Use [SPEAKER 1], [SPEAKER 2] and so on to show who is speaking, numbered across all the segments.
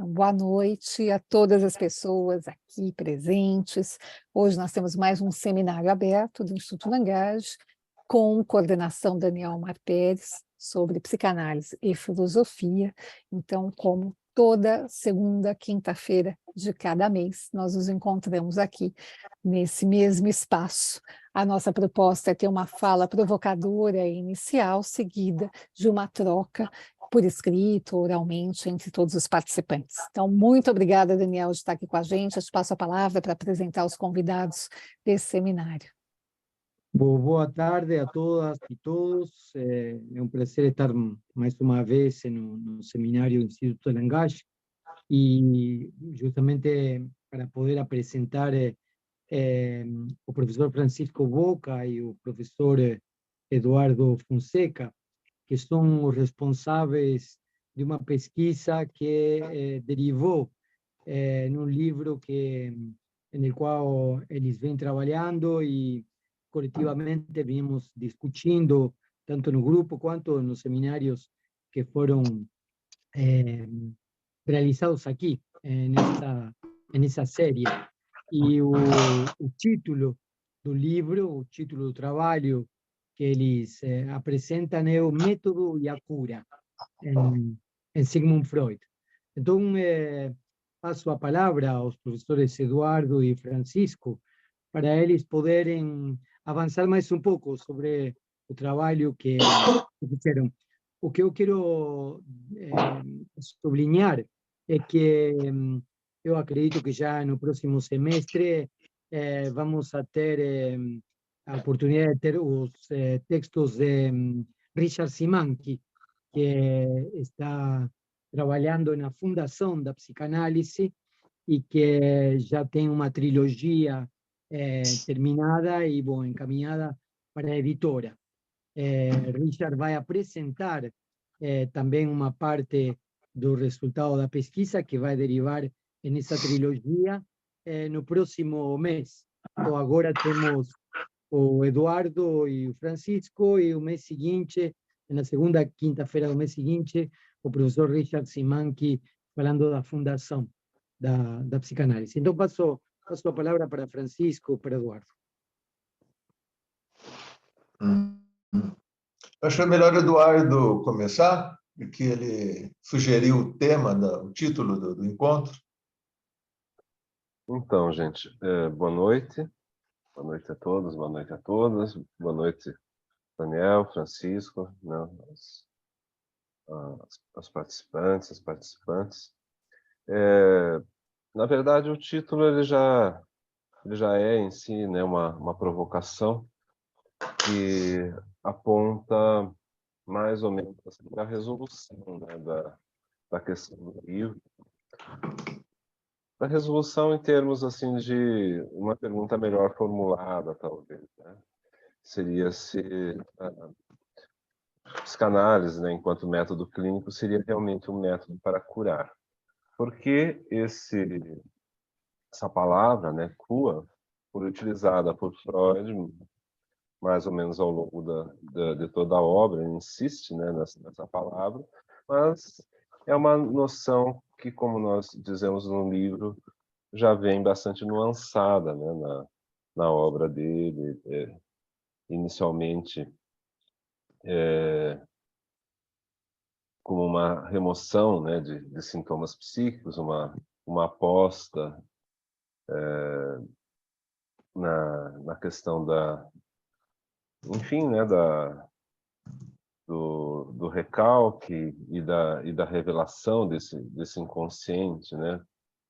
[SPEAKER 1] Boa noite a todas as pessoas aqui presentes. Hoje nós temos mais um seminário aberto do Instituto Langage, com coordenação Daniel Mar Pérez, sobre psicanálise e filosofia. Então, como toda segunda, quinta-feira de cada mês, nós nos encontramos aqui nesse mesmo espaço. A nossa proposta é ter uma fala provocadora inicial, seguida de uma troca por escrito, oralmente, entre todos os participantes. Então, muito obrigada, Daniel, de estar aqui com a gente. Eu te passo a palavra para apresentar os convidados desse seminário.
[SPEAKER 2] Boa tarde a todas e todos. É um prazer estar mais uma vez no seminário do Instituto Langage e justamente para poder apresentar o professor Francisco Boca e o professor Eduardo Fonseca, que são os responsáveis de uma pesquisa que derivou num livro no qual eles vêm trabalhando e coletivamente vimos discutindo, tanto no grupo quanto nos seminários que foram realizados aqui, nessa série. E o título do livro, o título do trabalho que eles apresentam é O Método e a Cura, em Sigmund Freud. Então, passo a palavra aos professores Eduardo e Francisco para eles poderem avançar mais um pouco sobre o trabalho que fizeram. O que eu quero sublinhar é que eu acredito que já no próximo semestre vamos a ter a oportunidade de ter os textos de Richard Simanki, que está trabalhando na fundação da psicanálise e que já tem uma trilogia terminada e bom, encaminhada para a editora. Richard vai apresentar também uma parte do resultado da pesquisa que vai derivar nessa trilogia no próximo mês. Então, agora temos o Eduardo e o Francisco, e o mês seguinte, na segunda quinta-feira do mês seguinte, o professor Richard Simanki falando da fundação da psicanálise. Então, passo a palavra para Francisco, para Eduardo.
[SPEAKER 3] Acho que é melhor o Eduardo começar, porque ele sugeriu o tema, o título do encontro.
[SPEAKER 4] Então, gente, boa noite. Boa noite a todos, boa noite a todas. Boa noite, Daniel, Francisco, né, as participantes, as participantes. Na verdade, o título ele já é em si, né, uma provocação que aponta mais ou menos assim, a resolução, né, da questão do livro. A resolução em termos assim de uma pergunta melhor formulada, talvez, né? Seria se a psicanálise, né, enquanto método clínico, seria realmente um método para curar. Porque essa palavra, né, cura, foi utilizada por Freud mais ou menos ao longo de toda a obra, ele insiste, né, nessa palavra, mas é uma noção que, como nós dizemos no livro, já vem bastante nuançada, né, na obra dele, inicialmente como uma remoção, né, de sintomas psíquicos, uma aposta na questão enfim, né, do recalque e da revelação desse inconsciente, né,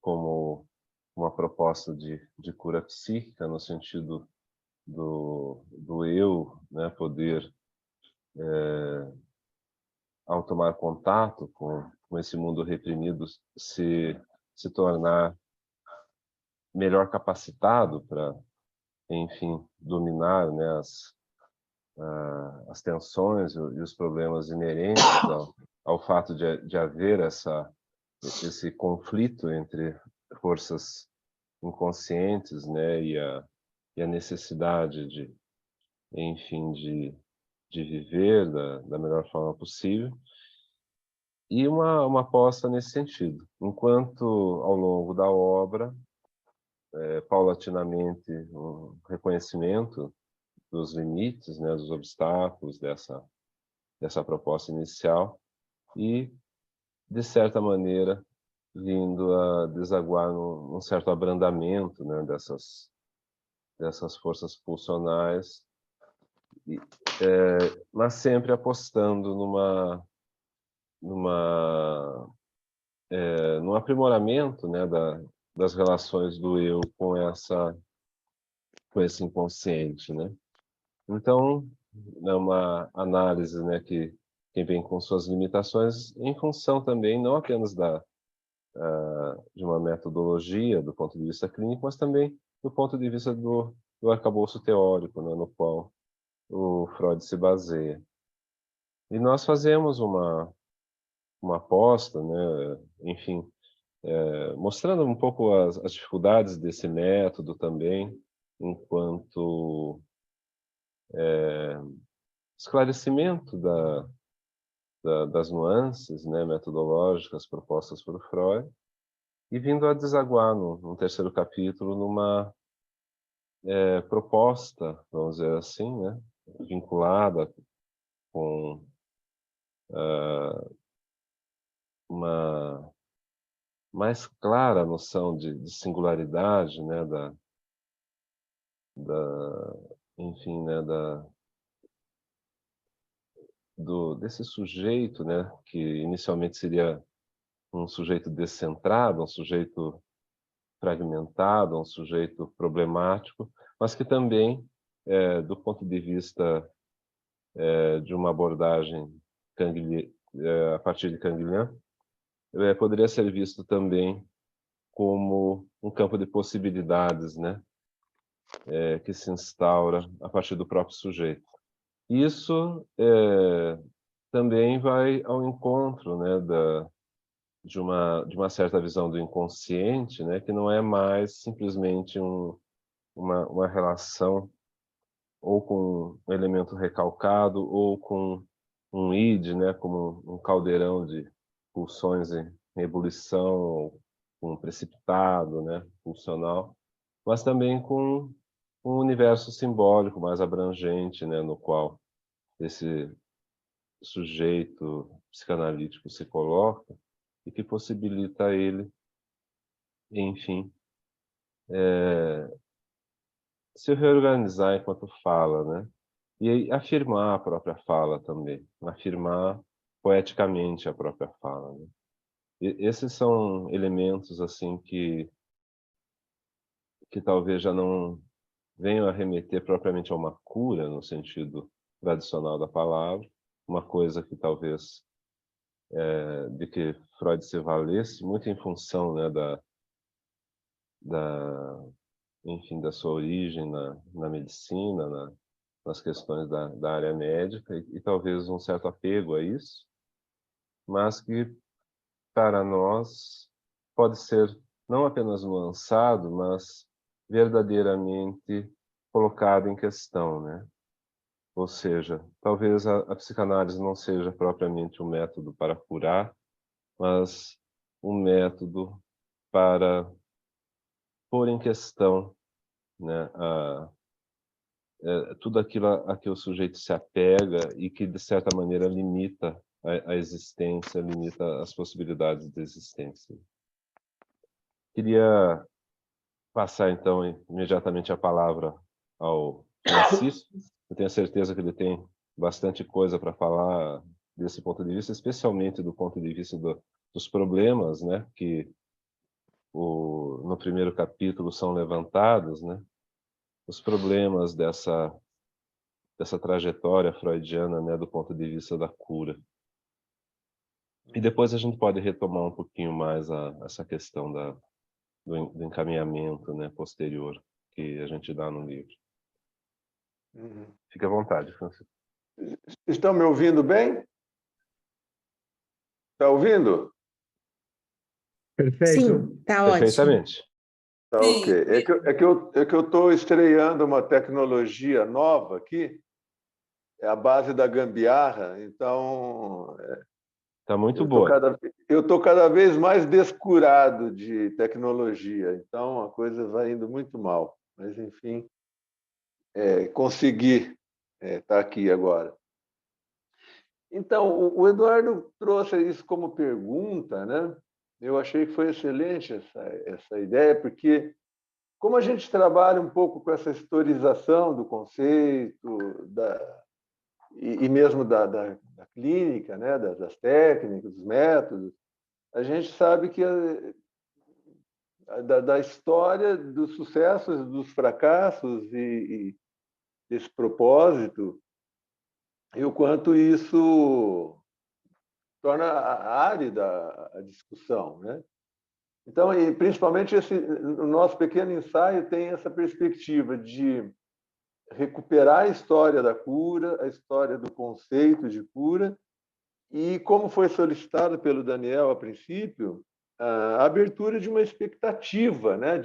[SPEAKER 4] como uma proposta de cura psíquica, no sentido do eu, né, poder, ao tomar contato com esse mundo reprimido, se tornar melhor capacitado para, enfim, dominar, né, as tensões e os problemas inerentes ao fato de haver esse conflito entre forças inconscientes, né, e a necessidade enfim, de viver da melhor forma possível. E uma aposta nesse sentido. Enquanto, ao longo da obra, paulatinamente, um reconhecimento dos limites, né, dos obstáculos dessa proposta inicial e, de certa maneira, vindo a desaguar num certo abrandamento, né, dessas forças pulsionais, mas sempre apostando num aprimoramento, né, das relações do eu com esse inconsciente, né? Então, é uma análise, né, que vem com suas limitações em função também não apenas de uma metodologia do ponto de vista clínico, mas também do ponto de vista do arcabouço teórico, né, no qual o Freud se baseia. E nós fazemos uma aposta, né, enfim, mostrando um pouco as dificuldades desse método também, enquanto esclarecimento das nuances, né, metodológicas propostas por Freud, e vindo a desaguar num terceiro capítulo numa proposta, vamos dizer assim, né, vinculada com uma mais clara noção de singularidade, né, enfim, né, desse sujeito, né, que inicialmente seria um sujeito descentrado, um sujeito fragmentado, um sujeito problemático, mas que também, do ponto de vista de uma abordagem a partir de Canguilhem, poderia ser visto também como um campo de possibilidades, né, que se instaura a partir do próprio sujeito. Isso também vai ao encontro, né, de uma certa visão do inconsciente, né, que não é mais simplesmente uma relação ou com um elemento recalcado ou com um id, né, como um caldeirão de pulsões em ebulição, ou um precipitado, né, pulsional, mas também com um universo simbólico mais abrangente, né, no qual esse sujeito psicanalítico se coloca e que possibilita a ele, enfim, se reorganizar enquanto fala, né? E aí afirmar a própria fala também, afirmar poeticamente a própria fala, né? Esses são elementos assim que talvez já não venham a remeter propriamente a uma cura no sentido tradicional da palavra, uma coisa que talvez de que Freud se valesse muito em função, né, enfim, da sua origem na medicina, nas questões da área médica e talvez um certo apego a isso, mas que para nós pode ser não apenas nuançado, mas verdadeiramente colocado em questão, né? Ou seja, talvez a psicanálise não seja propriamente um método para curar, mas um método para pôr em questão, né, tudo aquilo a que o sujeito se apega e que, de certa maneira, limita a existência, limita as possibilidades de existência. Queria passar, então, imediatamente a palavra ao Francisco. Eu tenho certeza que ele tem bastante coisa para falar desse ponto de vista, especialmente do ponto de vista dos problemas, né, que no primeiro capítulo são levantados, né, os problemas dessa trajetória freudiana, né, do ponto de vista da cura. E depois a gente pode retomar um pouquinho mais essa questão do encaminhamento, né, posterior que a gente dá no livro. Fique à vontade, Francisco.
[SPEAKER 3] Estão me ouvindo bem? Está ouvindo?
[SPEAKER 2] Perfeito.
[SPEAKER 5] Sim, tá ótimo.
[SPEAKER 4] Perfeitamente.
[SPEAKER 3] Tá, ok. É que eu estou estreando uma tecnologia nova aqui, é a base da gambiarra, então
[SPEAKER 4] Está muito boa.
[SPEAKER 3] Eu estou cada vez mais descurado de tecnologia, então a coisa vai indo muito mal. Mas, enfim, consegui estar aqui agora. Então, o Eduardo trouxe isso como pergunta, né? Eu achei que foi excelente essa ideia, porque como a gente trabalha um pouco com essa historização do conceito, e mesmo da clínica, né? das técnicas, dos métodos, a gente sabe que da história dos sucessos, dos fracassos e desse propósito, e o quanto isso torna árida a discussão, né? Então, e principalmente o nosso pequeno ensaio tem essa perspectiva de recuperar a história da cura, a história do conceito de cura, e como foi solicitado pelo Daniel a princípio, a abertura de uma expectativa, né,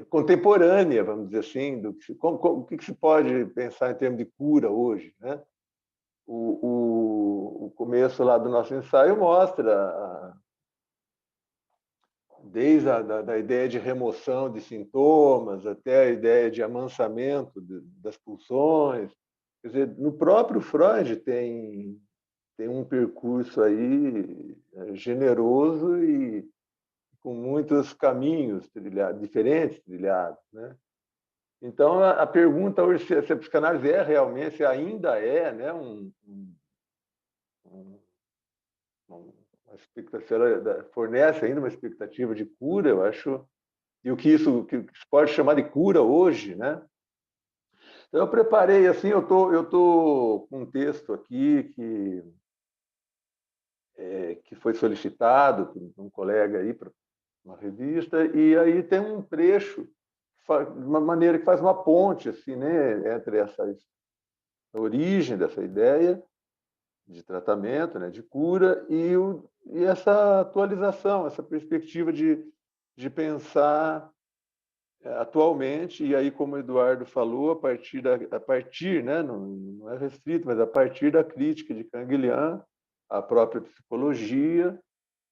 [SPEAKER 3] contemporânea, vamos dizer assim, o que se pode pensar em termos de cura hoje, né? O começo lá do nosso ensaio mostra desde da ideia de remoção de sintomas até a ideia de amansamento das pulsões. Quer dizer, no próprio Freud tem um percurso aí generoso e com muitos caminhos diferentes trilhados, né? Então, a pergunta hoje se a psicanálise realmente, se ainda é, né, uma expectativa, fornece ainda uma expectativa de cura, eu acho, e o que se pode chamar de cura hoje, né? Então, eu preparei, assim, eu tô com um texto aqui que foi solicitado por um colega aí para uma revista, e aí tem um trecho de uma maneira que faz uma ponte, assim, né, entre a origem dessa ideia de tratamento, né, de cura, e essa atualização, essa perspectiva de pensar atualmente, e aí, como o Eduardo falou, a partir, né, não é restrito, mas a partir da crítica de Canguilhem, a própria psicologia,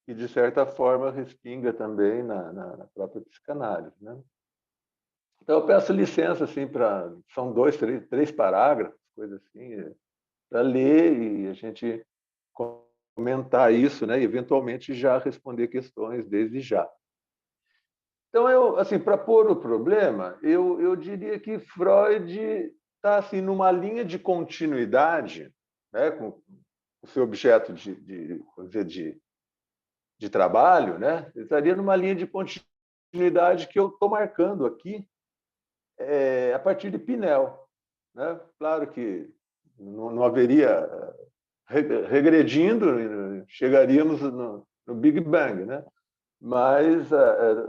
[SPEAKER 3] que, de certa forma, respinga também na própria psicanálise, né? Então, eu peço licença, assim, são 2, 3 parágrafos, coisa assim, para ler e a gente comentar isso, né? E, eventualmente, já responder questões desde já. Então, assim, para pôr o problema, eu diria que Freud está assim, numa linha de continuidade, né, com o seu objeto de trabalho, né? Ele estaria numa linha de continuidade que eu estou marcando aqui a partir de Pinel, né? Claro que não haveria regredindo, chegaríamos no Big Bang, né? Mas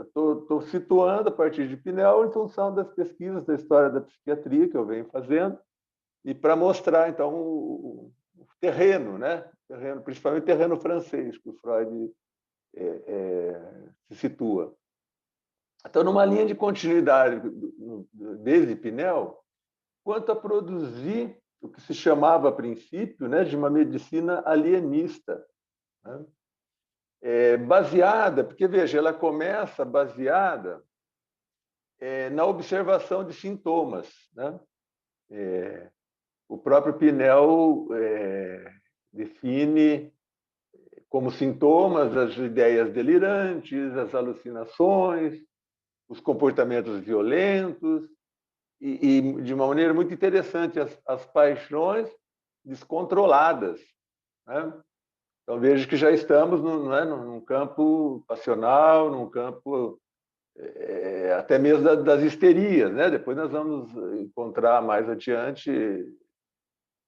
[SPEAKER 3] estou situando a partir de Pinel em função das pesquisas da história da psiquiatria que eu venho fazendo e para mostrar então o terreno, né? Principalmente o terreno francês que o Freud se situa. Então, numa linha de continuidade desde Pinel, quanto a produzir o que se chamava a princípio, né, de uma medicina alienista, né? Baseada, porque veja, ela começa baseada na observação de sintomas, né? O próprio Pinel define como sintomas as ideias delirantes, as alucinações, os comportamentos violentos e de uma maneira muito interessante, as paixões descontroladas, né? Então, vejo que já estamos num campo passional, num campo até mesmo das histerias, né? Depois nós vamos encontrar mais adiante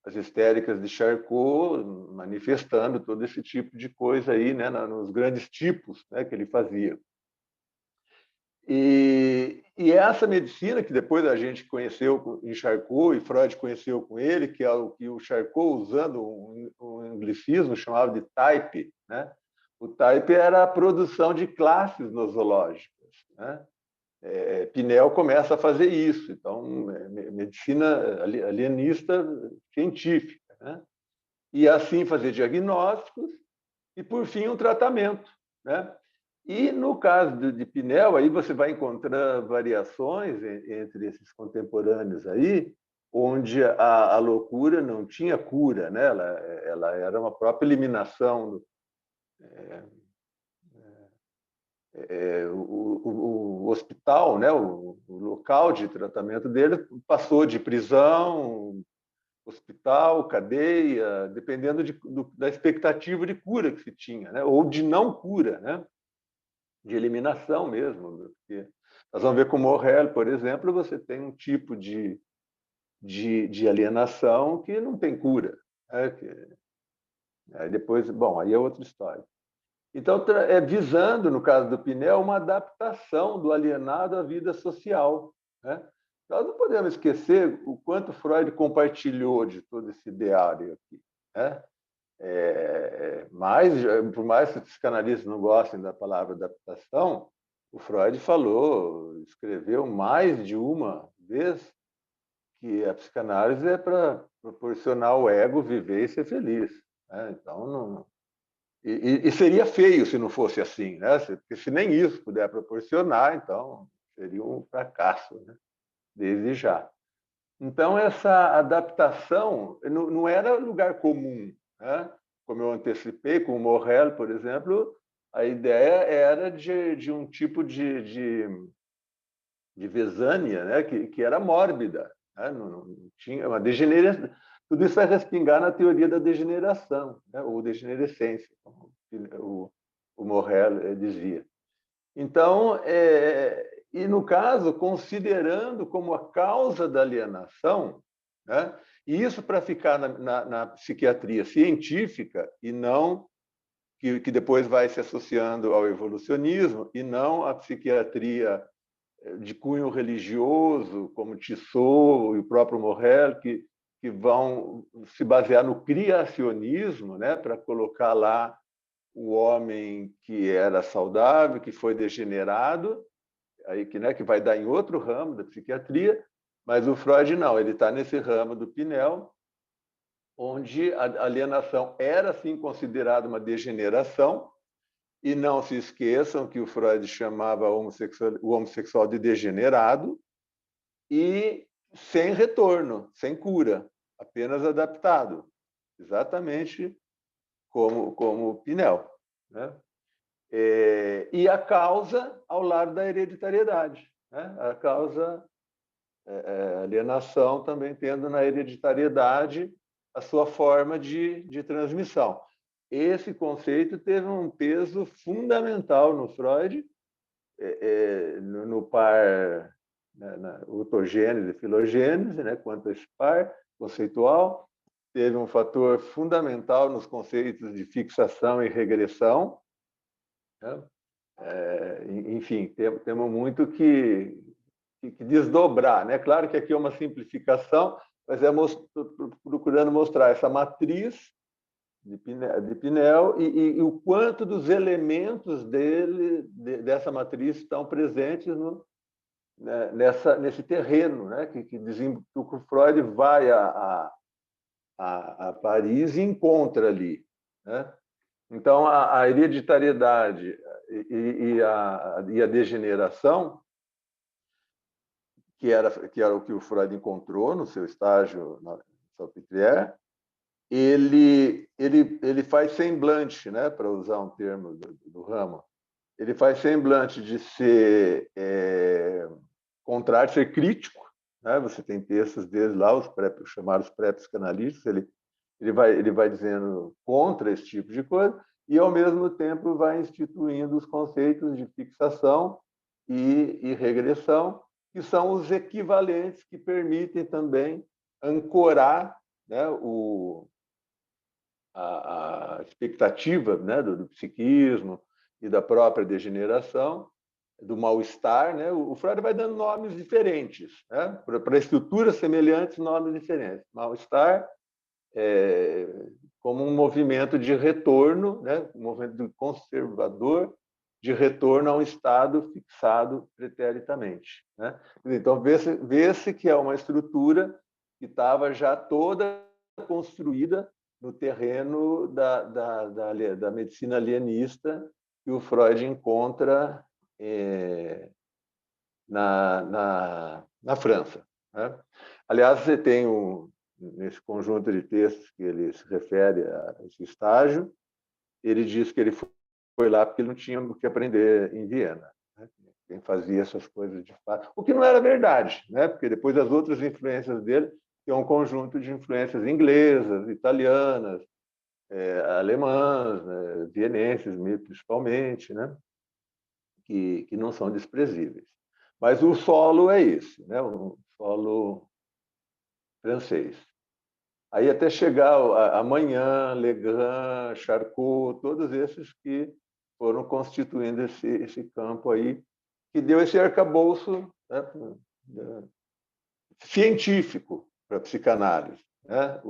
[SPEAKER 3] as histéricas de Charcot manifestando todo esse tipo de coisa aí, né? Nos grandes tipos, né, que ele fazia. E essa medicina que depois a gente conheceu em Charcot e Freud conheceu com ele, que é o que o Charcot, usando um anglicismo, chamava de type, né? O type era a produção de classes nosológicas, né? Pinel começa a fazer isso, então medicina alienista científica, né? e assim fazer diagnósticos e, por fim, um tratamento, né? E no caso de Pinel, aí você vai encontrar variações entre esses contemporâneos aí, onde a loucura não tinha cura, né? Ela era uma própria eliminação. O hospital, né? O local de tratamento dele passou de prisão, hospital, cadeia, dependendo da expectativa de cura que se tinha, né? Ou de não cura, né? De eliminação mesmo. Porque nós vamos ver com o Morel, por exemplo, você tem um tipo de alienação que não tem cura, né? Aí depois, bom, aí é outra história. Então, visando, no caso do Pinel, uma adaptação do alienado à vida social, né? Nós não podemos esquecer o quanto Freud compartilhou de todo esse ideário aqui, né? Mas, por mais que os psicanalistas não gostem da palavra adaptação, o Freud falou, escreveu mais de uma vez que a psicanálise é para proporcionar ao ego viver e ser feliz, né? Então, não... E seria feio se não fosse assim, né? Porque se nem isso puder proporcionar, então seria um fracasso, né? Desde já. Então, essa adaptação não era lugar comum, né? Como eu antecipei, com o Morel, por exemplo, a ideia era de um tipo de Vesânia, né? que era mórbida, né? Não tinha uma degeneração. Tudo isso vai respingar na teoria da degeneração, né? Ou degenerescência, como o Morel dizia. Então, e no caso, considerando como a causa da alienação, né? E isso para ficar na psiquiatria científica e não que depois vai se associando ao evolucionismo e não à psiquiatria de cunho religioso, como Tissot e o próprio Morel, que vão se basear no criacionismo, né, para colocar lá o homem que era saudável, que foi degenerado, aí que vai dar em outro ramo da psiquiatria, mas o Freud não, ele está nesse ramo do Pinel, onde a alienação era, sim, considerada uma degeneração, e não se esqueçam que o Freud chamava o homossexual de degenerado e sem retorno, sem cura, apenas adaptado, exatamente como o Pinel, né? E a causa ao lado da hereditariedade, né? A causa, a alienação também tendo na hereditariedade a sua forma de transmissão. Esse conceito teve um peso fundamental no Freud, no par, na ortogênese e filogênese, né, quanto a esse par conceitual. Teve um fator fundamental nos conceitos de fixação e regressão, né? Enfim, temos muito que desdobrar, né? Claro que aqui é uma simplificação, mas procurando mostrar essa matriz de Pinel e o quanto dos elementos dessa matriz estão presentes nesse terreno, né? que o Freud vai a Paris e encontra ali, né? Então, a hereditariedade e a degeneração, que era o que o Freud encontrou no seu estágio na Salpêtrière, ele faz semblante, né, para usar um termo do ramo, ele faz semblante de ser contrário, ser crítico, né? Você tem textos dele lá, os chamados pré-psicanalistas, ele vai dizendo contra esse tipo de coisa e, ao mesmo tempo, vai instituindo os conceitos de fixação e regressão, que são os equivalentes que permitem também ancorar, né, a expectativa, né, do psiquismo e da própria degeneração, do mal-estar, né? O Freud vai dando nomes diferentes, né? Para estruturas semelhantes, nomes diferentes. Mal-estar como um movimento de retorno, né? Um movimento conservador de retorno a um estado fixado preteritamente, né? Então, vê-se que é uma estrutura que estava já toda construída no terreno da medicina alienista que o Freud encontra na França, né? Aliás, você tem nesse conjunto de textos que ele se refere a esse estágio, ele diz que ele foi lá porque ele não tinha o que aprender em Viena, né? Quem fazia essas coisas de fato, o que não era verdade, né? Porque depois as outras influências dele tem um conjunto de influências inglesas, italianas, alemãs, né? Vienenses principalmente, né? Que não são desprezíveis. Mas o solo é esse, né? O solo francês. Aí até chegar amanhã, Legrand, Charcot, todos esses que foram constituindo esse campo aí, que deu esse arcabouço, né, científico para a psicanálise, né?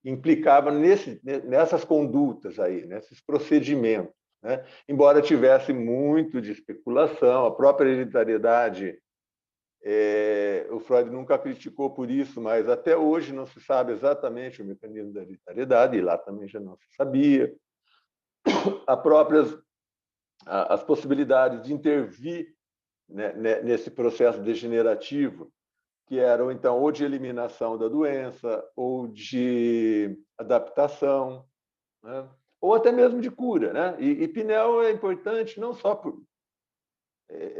[SPEAKER 3] Implicava nessas condutas aí, nesses procedimentos, né? Embora tivesse muito de especulação, a própria hereditariedade, o Freud nunca criticou por isso, mas até hoje não se sabe exatamente o mecanismo da hereditariedade, e lá também já não se sabia. As possibilidades de intervir, né, nesse processo degenerativo, que eram, então, ou de eliminação da doença, ou de adaptação, né? Ou até mesmo de cura, né? E Pinel é importante não só por...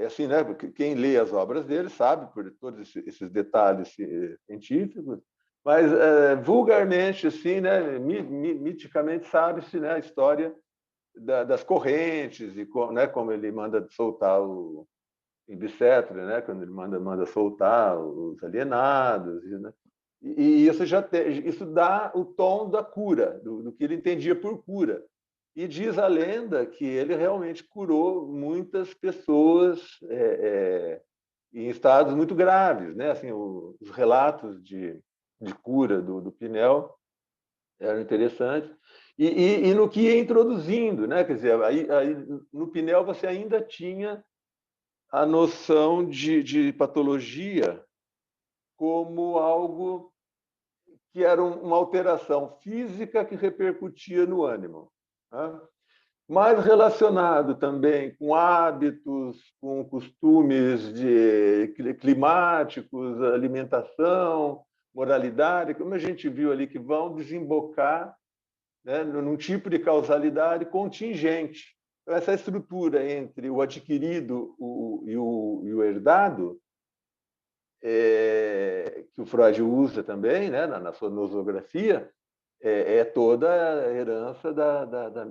[SPEAKER 3] assim, né? Porque quem lê as obras dele sabe por todos esses detalhes científicos, mas vulgarmente, assim, né? Miticamente sabe-se, né? A história das correntes e né? Como ele manda soltar em Bicêtre, né? Quando ele manda soltar os alienados, né? E isso isso dá o tom da cura, do que ele entendia por cura. E diz a lenda que ele realmente curou muitas pessoas em estados muito graves, né? Assim, os relatos de cura do Pinel eram interessantes. E no que ia introduzindo, né? Quer dizer, aí no Pinel você ainda tinha a noção de patologia como algo que era uma alteração física que repercutia no ânimo, né? Mais relacionado também com hábitos, com costumes climáticos, alimentação, moralidade, como a gente viu ali, que vão desembocar, né, num tipo de causalidade contingente. Então, essa estrutura entre o adquirido e o herdado, que o Freud usa também, né, na sua nosografia, é toda a herança da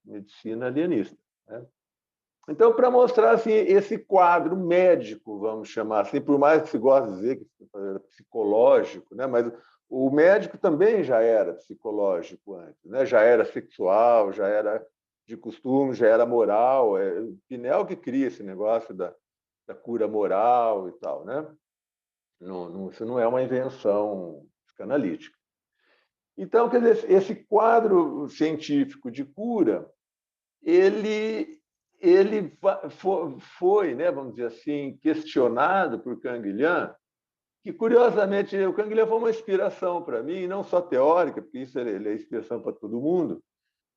[SPEAKER 3] medicina alienista, né? Então, para mostrar assim, esse quadro médico, vamos chamar assim, por mais que se goste de dizer que é psicológico, né? Mas o médico também já era psicológico antes, né? Já era sexual, já era de costume, já era moral. É o Pinel que cria esse negócio da cura moral e tal, né? Isso não é uma invenção psicanalítica. Então, quer dizer, esse quadro científico de cura, ele foi, né, vamos dizer assim, questionado por Canguilhem, que, curiosamente, o Canguilhem foi uma inspiração para mim, não só teórica, porque isso ele é inspiração para todo mundo,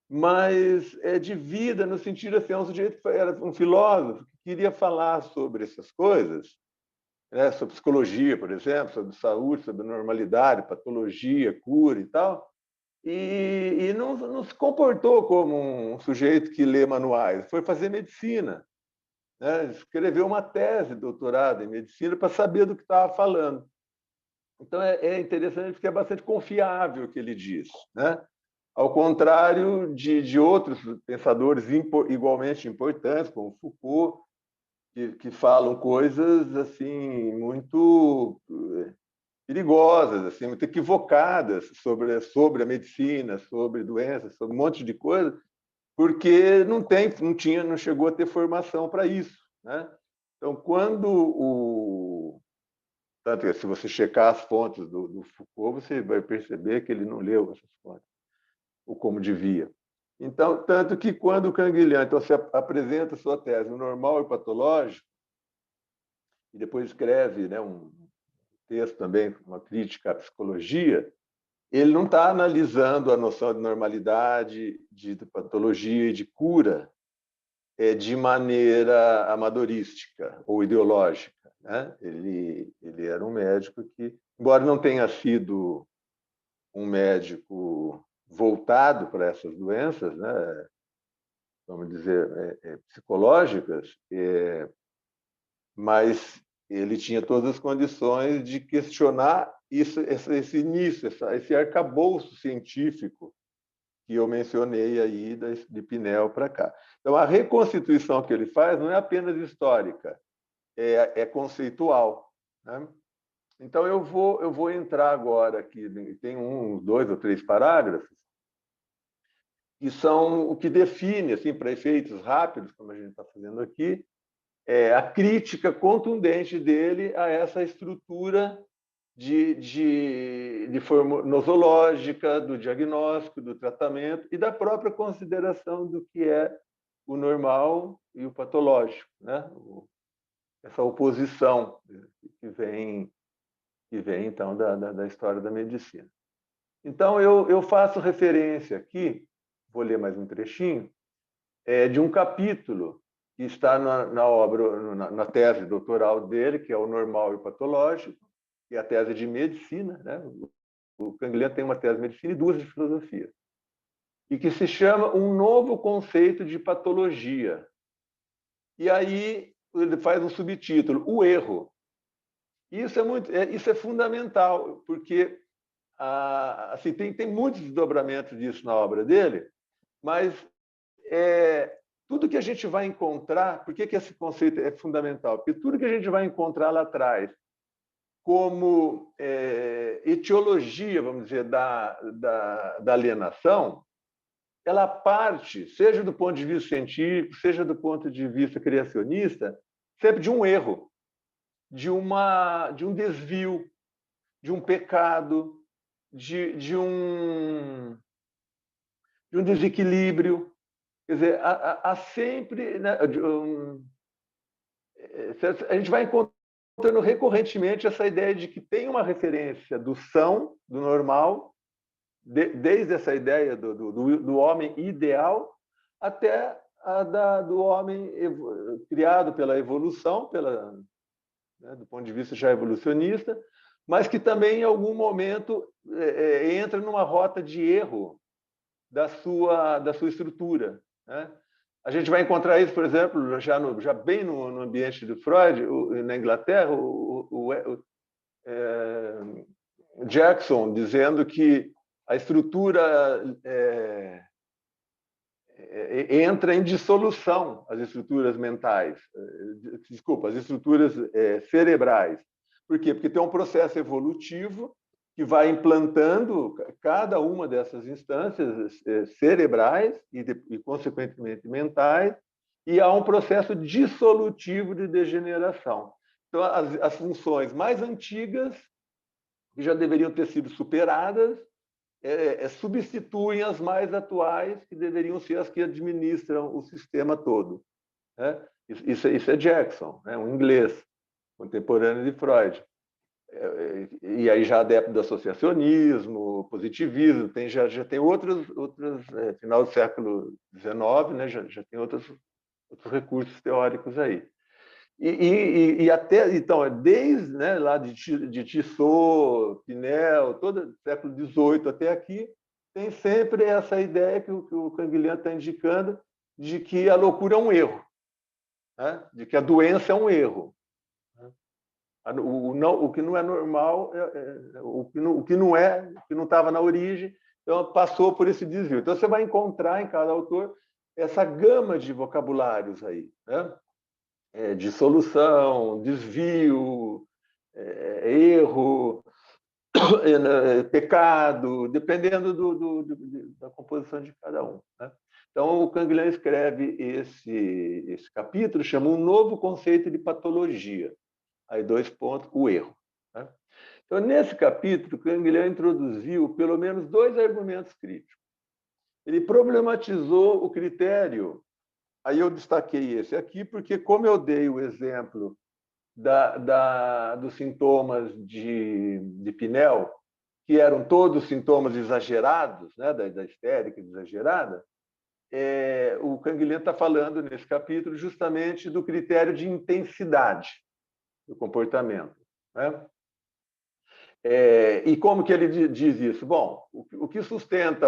[SPEAKER 3] mas de vida, no sentido assim, um sujeito que era um filósofo que queria falar sobre essas coisas, né, sobre psicologia, por exemplo, sobre saúde, sobre normalidade, patologia, cura e tal, e não se comportou como um sujeito que lê manuais, foi fazer medicina, né? Escreveu uma tese de doutorado em medicina para saber do que estava falando. Então, é interessante porque é bastante confiável o que ele diz, né? Ao contrário de outros pensadores igualmente importantes, como Foucault, que falam coisas assim muito perigosas, assim, muito equivocadas sobre a medicina, sobre doenças, sobre um monte de coisa, porque não chegou a ter formação para isso, né? Então, tanto que se você checar as fontes do Foucault, você vai perceber que ele não leu essas fontes, ou como devia. Então, tanto que quando o Canguilhem então, se apresenta sua tese, o normal e patológico, e depois escreve, né, um texto também, uma crítica à psicologia, ele não está analisando a noção de normalidade, de patologia e de cura de maneira amadorística ou ideológica, né? Ele era um médico que, embora não tenha sido um médico voltado para essas doenças, né, vamos dizer, psicológicas, mas ele tinha todas as condições de questionar esse início, esse arcabouço científico que eu mencionei aí de Pinel para cá. Então, a reconstituição que ele faz não é apenas histórica, é conceitual, né? Então, eu vou entrar agora aqui, tem 1, 2 ou 3 parágrafos, que são o que define, assim, para efeitos rápidos, como a gente está fazendo aqui, a crítica contundente dele a essa estrutura de forma nosológica, do diagnóstico, do tratamento e da própria consideração do que é o normal e o patológico, né? Essa oposição que vem então, da história da medicina. Então, eu faço referência aqui, vou ler mais um trechinho, de um capítulo que está na obra, na tese doutoral dele, que é o normal e o patológico, e a tese de medicina, né? O Canguilhem tem uma tese de medicina e 2 de filosofia, e que se chama Um Novo Conceito de Patologia. E aí ele faz um subtítulo, O Erro. Isso é fundamental, porque assim, tem muitos desdobramentos disso na obra dele, mas tudo que a gente vai encontrar, por que esse conceito é fundamental? Porque tudo que a gente vai encontrar lá atrás, como etiologia, vamos dizer, da alienação, ela parte, seja do ponto de vista científico, seja do ponto de vista criacionista, sempre de um erro, de um desvio, de um pecado, de um desequilíbrio. Quer dizer, há sempre, né, a gente vai encontrando recorrentemente essa ideia de que tem uma referência do são, do normal, desde essa ideia do homem ideal até do homem criado pela evolução, né, do ponto de vista já evolucionista, mas que também, em algum momento, entra numa rota de erro da sua estrutura, né? A gente vai encontrar isso, por exemplo, já bem no ambiente do Freud, na Inglaterra, Jackson dizendo que a estrutura entra em dissolução, as estruturas mentais, desculpa, as estruturas cerebrais. Por quê? Porque tem um processo evolutivo que vai implantando cada uma dessas instâncias cerebrais e, consequentemente, mentais, e há um processo dissolutivo de degeneração. Então, as funções mais antigas, que já deveriam ter sido superadas, substituem as mais atuais, que deveriam ser as que administram o sistema todo, né? Isso é Jackson, né? Um inglês contemporâneo de Freud. E aí já adepto do associacionismo, positivismo, já tem outros final do século XIX, né? Já tem outros recursos teóricos aí. E até então, desde, né, lá de Tissot, Pinel, todo o século XVIII até aqui, tem sempre essa ideia que o Canguilhem está indicando de que a loucura é um erro, né? De que a doença é um erro. O que não é normal, o que não estava na origem, então passou por esse desvio. Então você vai encontrar em cada autor essa gama de vocabulários aí, né? Dissolução, desvio, erro, pecado, dependendo da composição de cada um, né? Então, o Canguilhem escreve esse capítulo, chama Um Novo Conceito de Patologia. Aí, 2 pontos, o erro, né? Então, nesse capítulo, o Canguilhem introduziu pelo menos 2 argumentos críticos. Ele problematizou o critério. Aí eu destaquei esse aqui, porque como eu dei o exemplo dos sintomas de Pinel, que eram todos sintomas exagerados, né, da histérica exagerada, o Canguilhem está falando nesse capítulo justamente do critério de intensidade do comportamento, né? E como que ele diz isso? Bom, o que sustenta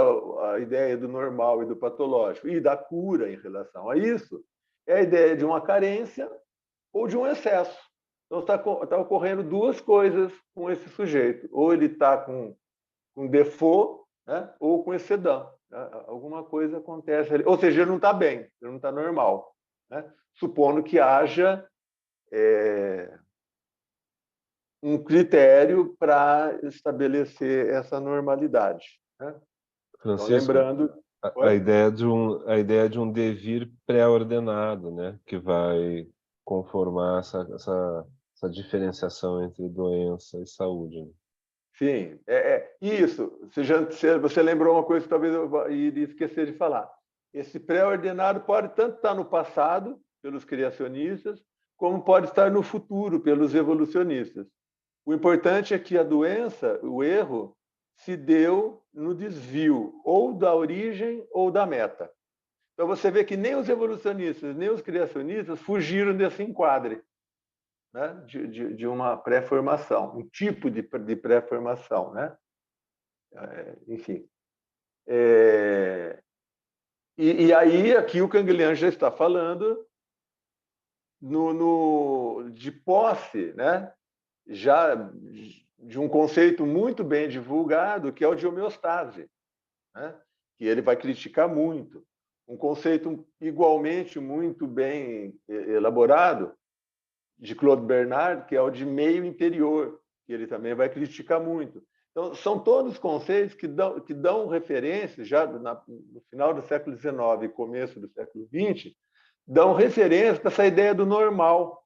[SPEAKER 3] a ideia do normal e do patológico e da cura em relação a isso é a ideia de uma carência ou de um excesso. Então, está ocorrendo duas coisas com esse sujeito. Ou ele está com default, né, ou com excedão. Alguma coisa acontece ali. Ou seja, ele não está bem, ele não está normal, né? Supondo que haja um critério para estabelecer essa normalidade, né? Então,
[SPEAKER 4] Francisco,
[SPEAKER 3] lembrando...
[SPEAKER 4] a ideia de um devir pré-ordenado, né, que vai conformar essa diferenciação entre doença e saúde, né?
[SPEAKER 3] Sim, isso. Você lembrou uma coisa que talvez eu iria esquecer de falar. Esse pré-ordenado pode tanto estar no passado, pelos criacionistas, como pode estar no futuro, pelos evolucionistas. O importante é que a doença, o erro, se deu no desvio, ou da origem ou da meta. Então, você vê que nem os evolucionistas, nem os criacionistas fugiram desse enquadre, né, de uma pré-formação, um tipo de pré-formação, né? Enfim. E aí, aqui o Canguilhem já está falando de posse, né? Já de um conceito muito bem divulgado, que é o de homeostase, né? Que ele vai criticar muito. Um conceito igualmente muito bem elaborado de Claude Bernard, que é o de meio interior, que ele também vai criticar muito. Então, são todos conceitos que dão referência, já no final do século XIX e começo do século XX, dão referência para essa ideia do normal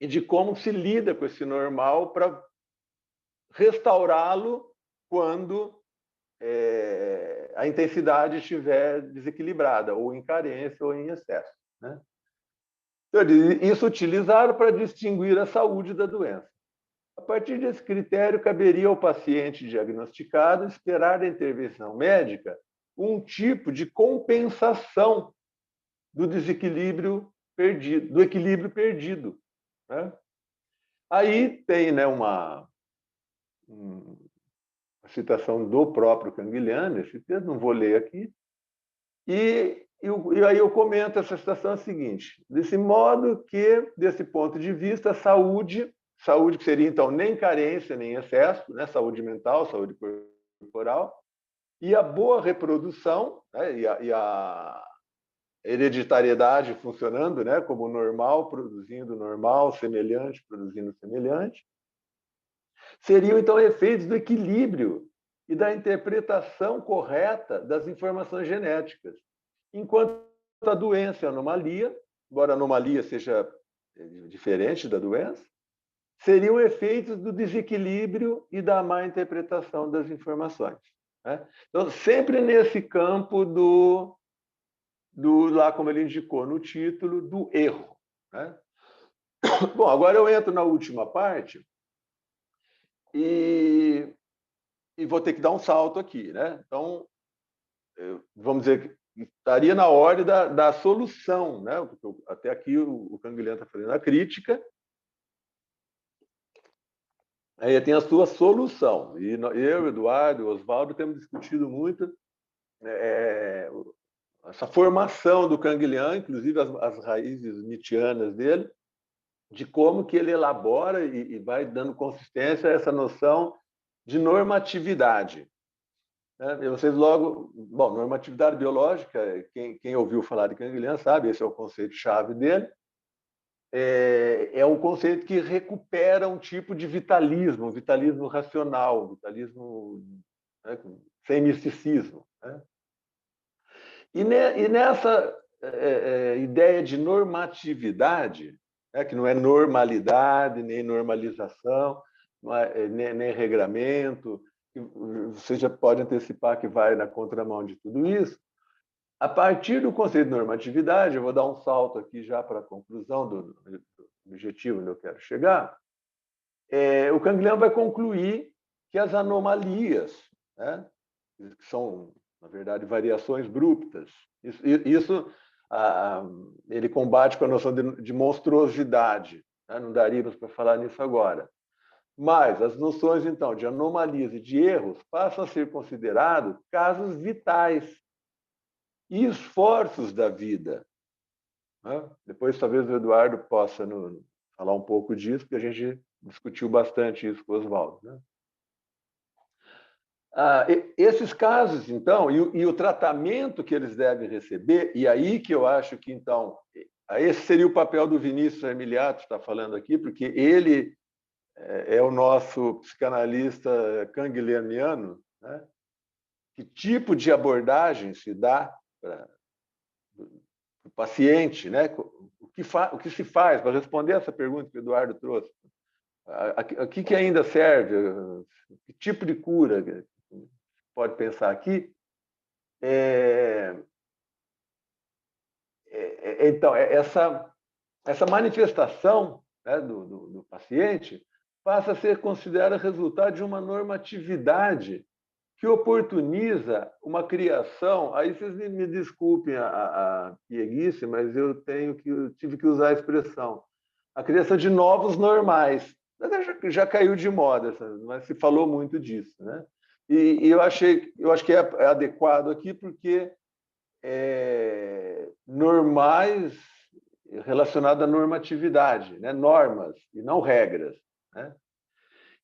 [SPEAKER 3] e de como se lida com esse normal para restaurá-lo quando a intensidade estiver desequilibrada, ou em carência ou em excesso, né? Então, isso utilizado para distinguir a saúde da doença. A partir desse critério, caberia ao paciente diagnosticado esperar da intervenção médica um tipo de compensação do desequilíbrio perdido, do equilíbrio perdido, né? Aí tem, né, uma citação do próprio Canguilhem, nesse texto, não vou ler aqui, e aí eu comento essa citação seguinte: desse modo que, desse ponto de vista, saúde que seria, então, nem carência, nem excesso, né? Saúde mental, saúde corporal, e a boa reprodução, né? e a hereditariedade funcionando, né? Como normal, produzindo normal, semelhante, produzindo semelhante, seriam, então, efeitos do equilíbrio e da interpretação correta das informações genéticas. Enquanto a doença é a anomalia, embora a anomalia seja diferente da doença, seriam efeitos do desequilíbrio e da má interpretação das informações, né? Então, sempre nesse campo lá como ele indicou no título, do erro, né? Bom, agora eu entro na última parte e vou ter que dar um salto aqui, né? Então, vamos dizer que estaria na ordem da solução, né? Até aqui o Canguilhem está fazendo a crítica. Aí tem a sua solução. E eu, Eduardo, Oswaldo, temos discutido muito essa formação do Canguilhem, inclusive as raízes nietzschianas dele, de como que ele elabora e vai dando consistência a essa noção de normatividade. E vocês logo... Bom, normatividade biológica, quem ouviu falar de Canguilhem sabe, esse é o conceito-chave dele. É um conceito que recupera um tipo de vitalismo, um vitalismo racional, um vitalismo, né, sem misticismo, né? E nessa ideia de normatividade, né, que não é normalidade, nem normalização, nem regramento, você já pode antecipar que vai na contramão de tudo isso. A partir do conceito de normatividade, eu vou dar um salto aqui já para a conclusão do objetivo onde eu quero chegar. O Canguilhem vai concluir que as anomalias, né, que são, na verdade, variações abruptas, ele combate com a noção de monstruosidade, né? Não daríamos para falar nisso agora. Mas as noções, então, de anomalias e de erros passam a ser considerados casos vitais e esforços da vida, né? Depois, talvez, o Eduardo possa falar um pouco disso, porque a gente discutiu bastante isso com o Oswaldo, né? Esses casos, então, e o tratamento que eles devem receber, e aí que eu acho que, então, esse seria o papel do Vinícius Armiliato, está falando aqui, porque ele é o nosso psicanalista kangleriano, né? Que tipo de abordagem se dá para o paciente, né? O que se faz para responder essa pergunta que o Eduardo trouxe? O que ainda serve? Que tipo de cura pode pensar aqui? Então, essa manifestação, né, do paciente passa a ser considerada resultado de uma normatividade que oportuniza uma criação. Aí vocês me desculpem a pieguice, mas eu tive que usar a expressão. A criação de novos normais. Já caiu de moda, mas se falou muito disso, né? E eu acho que é adequado aqui porque normais relacionado à normatividade, né? Normas e não regras, né?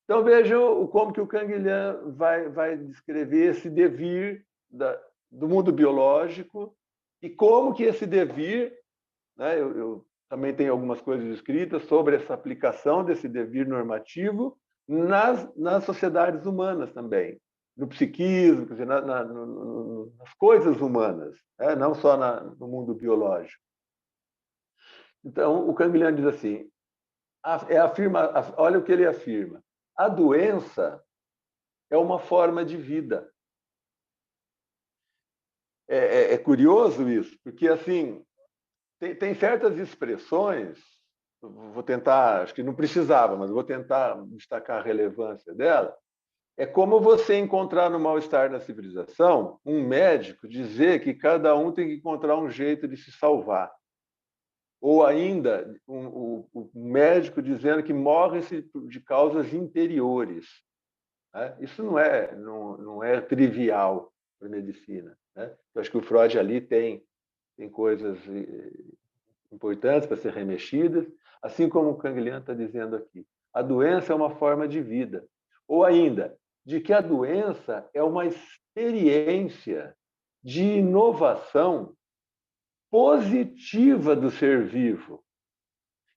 [SPEAKER 3] Então vejam como que o Canguilhem vai descrever esse devir do mundo biológico e como que esse devir, né? Eu também tenho algumas coisas escritas sobre essa aplicação desse devir normativo nas sociedades humanas também, no psiquismo, quer dizer, nas coisas humanas, né? Não só no mundo biológico. Então, o Canguilhem diz assim, olha o que ele afirma, a doença é uma forma de vida. É curioso isso, porque assim tem certas expressões, vou tentar, acho que não precisava, mas vou tentar destacar a relevância dela. É como você encontrar no mal-estar na civilização um médico dizer que cada um tem que encontrar um jeito de se salvar. Ou ainda, o médico dizendo que morre-se de causas interiores. Né? Isso não é trivial para a medicina. Né? Eu acho que o Freud ali tem coisas importantes para ser remexidas, assim como o Canguilhem está dizendo aqui. A doença é uma forma de vida. Ou ainda, de que a doença é uma experiência de inovação positiva do ser vivo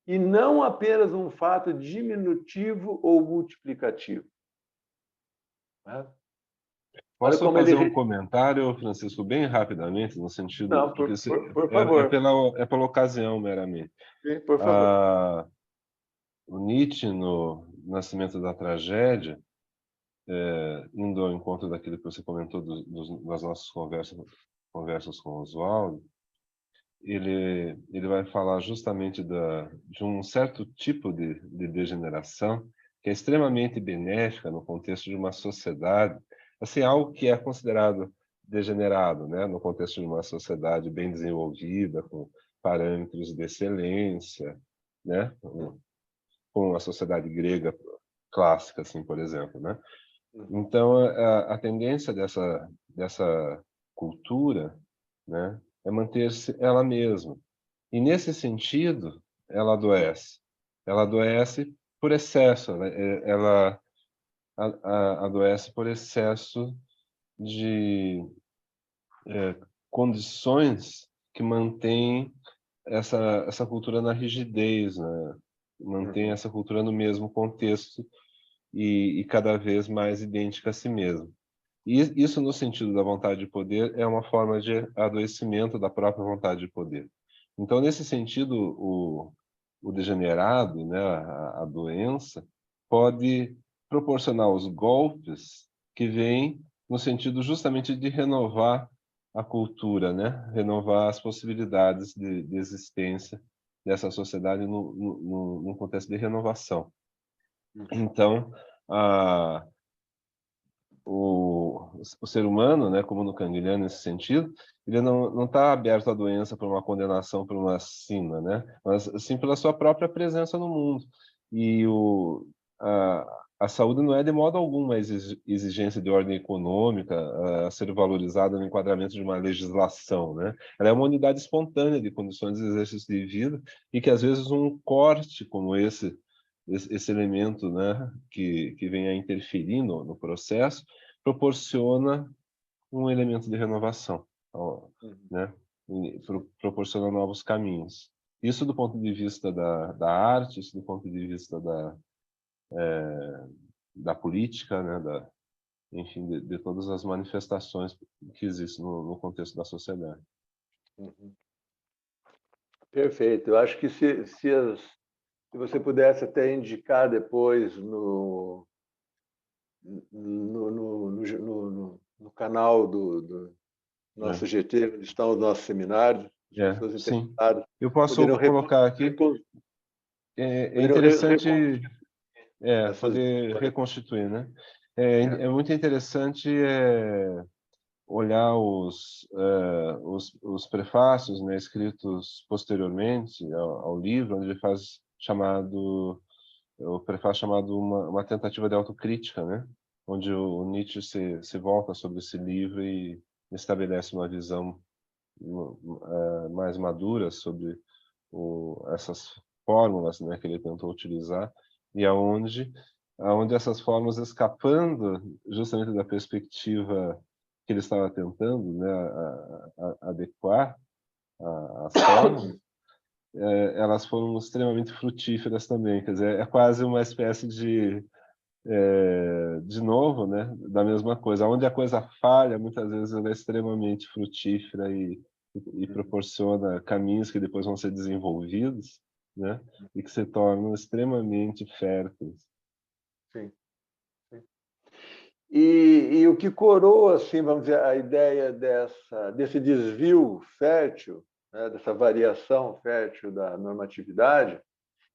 [SPEAKER 3] e não apenas um fato diminutivo ou multiplicativo. Né?
[SPEAKER 4] Posso fazer um comentário, Francisco, bem rapidamente, no sentido...
[SPEAKER 3] Não, por favor.
[SPEAKER 4] É pela ocasião, meramente.
[SPEAKER 3] Sim, por favor.
[SPEAKER 4] O Nietzsche, no Nascimento da Tragédia, indo ao encontro daquilo que você comentou das nossas conversas com o Oswaldo, ele vai falar justamente de um certo tipo de degeneração que é extremamente benéfica no contexto de uma sociedade, assim, algo que é considerado degenerado, né, no contexto de uma sociedade bem desenvolvida, com parâmetros de excelência, né, com a sociedade grega clássica, assim, por exemplo, né? Então, a tendência dessa cultura, né, é manter-se ela mesma. E, nesse sentido, ela adoece. Ela adoece por excesso, ela adoece por excesso de condições que mantêm essa cultura na rigidez, né? Mantém essa cultura no mesmo contexto e cada vez mais idêntica a si mesmo. E isso, no sentido da vontade de poder, é uma forma de adoecimento da própria vontade de poder. Então, nesse sentido, o degenerado, né, a doença, pode proporcionar os golpes que vêm no sentido justamente de renovar a cultura, né? Renovar as possibilidades de existência dessa sociedade num contexto de renovação. Então, o ser humano, né, como no Canguilhano nesse sentido, ele não está aberto à doença por uma condenação, por uma sina, né, mas sim pela sua própria presença no mundo. E a saúde não é de modo algum uma exigência de ordem econômica a ser valorizada no enquadramento de uma legislação, né? Ela é uma unidade espontânea de condições de exercício de vida e que às vezes um corte como esse elemento, né, que vem a interferir no processo, proporciona um elemento de renovação, né, e proporciona novos caminhos. Isso do ponto de vista da arte, isso do ponto de vista da política, né, enfim, de todas as manifestações que existem no contexto da sociedade.
[SPEAKER 3] Uhum. Perfeito. Eu acho que se você pudesse até indicar depois no canal do nosso GT, onde estão os nossos seminários, as pessoas
[SPEAKER 4] Sim.
[SPEAKER 3] interessadas
[SPEAKER 4] Eu posso
[SPEAKER 3] poderiam
[SPEAKER 4] colocar aqui. É interessante poder reconstituir, né? É muito interessante olhar os prefácios, né, escritos posteriormente ao livro, onde ele faz o prefácio chamado uma tentativa de autocrítica, né? Onde o Nietzsche se volta sobre esse livro e estabelece uma visão mais madura sobre essas fórmulas, né, que ele tentou utilizar, e aonde essas fórmulas, escapando justamente da perspectiva que ele estava tentando, né, adequar as fórmulas, elas foram extremamente frutíferas também. Quer dizer, é quase uma espécie de novo, né, da mesma coisa. Onde a coisa falha, muitas vezes ela é extremamente frutífera e proporciona caminhos que depois vão ser desenvolvidos, né, e que se tornam extremamente férteis.
[SPEAKER 3] Sim. Sim. E o que coroa, assim, vamos dizer, a ideia desse desvio fértil, né, dessa variação fértil da normatividade,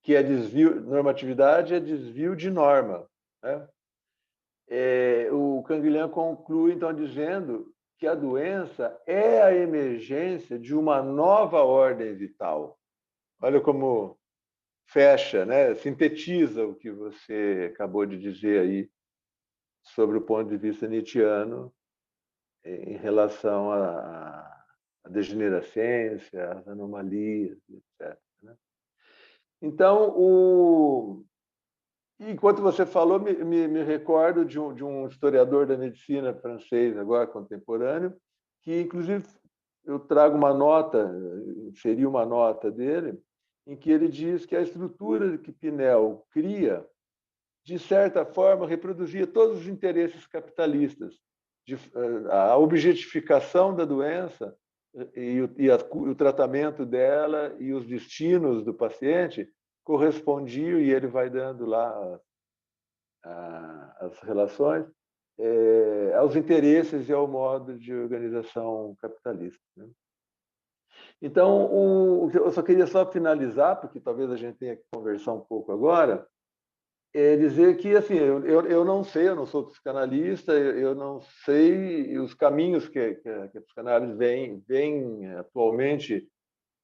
[SPEAKER 3] que é normatividade é desvio de norma, né? O Canguilhem conclui, então, dizendo que a doença é a emergência de uma nova ordem vital. Olha como fecha, né? Sintetiza o que você acabou de dizer aí sobre o ponto de vista nietzschiano em relação à degenerescência, às anomalias, etc. Né? Então, enquanto você falou, me recordo de um historiador da medicina francês, agora contemporâneo, que, inclusive, eu trago uma nota, seria uma nota dele, em que ele diz que a estrutura que Pinel cria, de certa forma, reproduzia todos os interesses capitalistas, a objetificação da doença e o tratamento dela e os destinos do paciente correspondiam, e ele vai dando lá as relações, aos interesses e ao modo de organização capitalista. Né? Então, eu só queria finalizar, porque talvez a gente tenha que conversar um pouco agora, dizer que, assim, eu não sei, eu não sou psicanalista, eu não sei os caminhos que a psicanálise vem atualmente,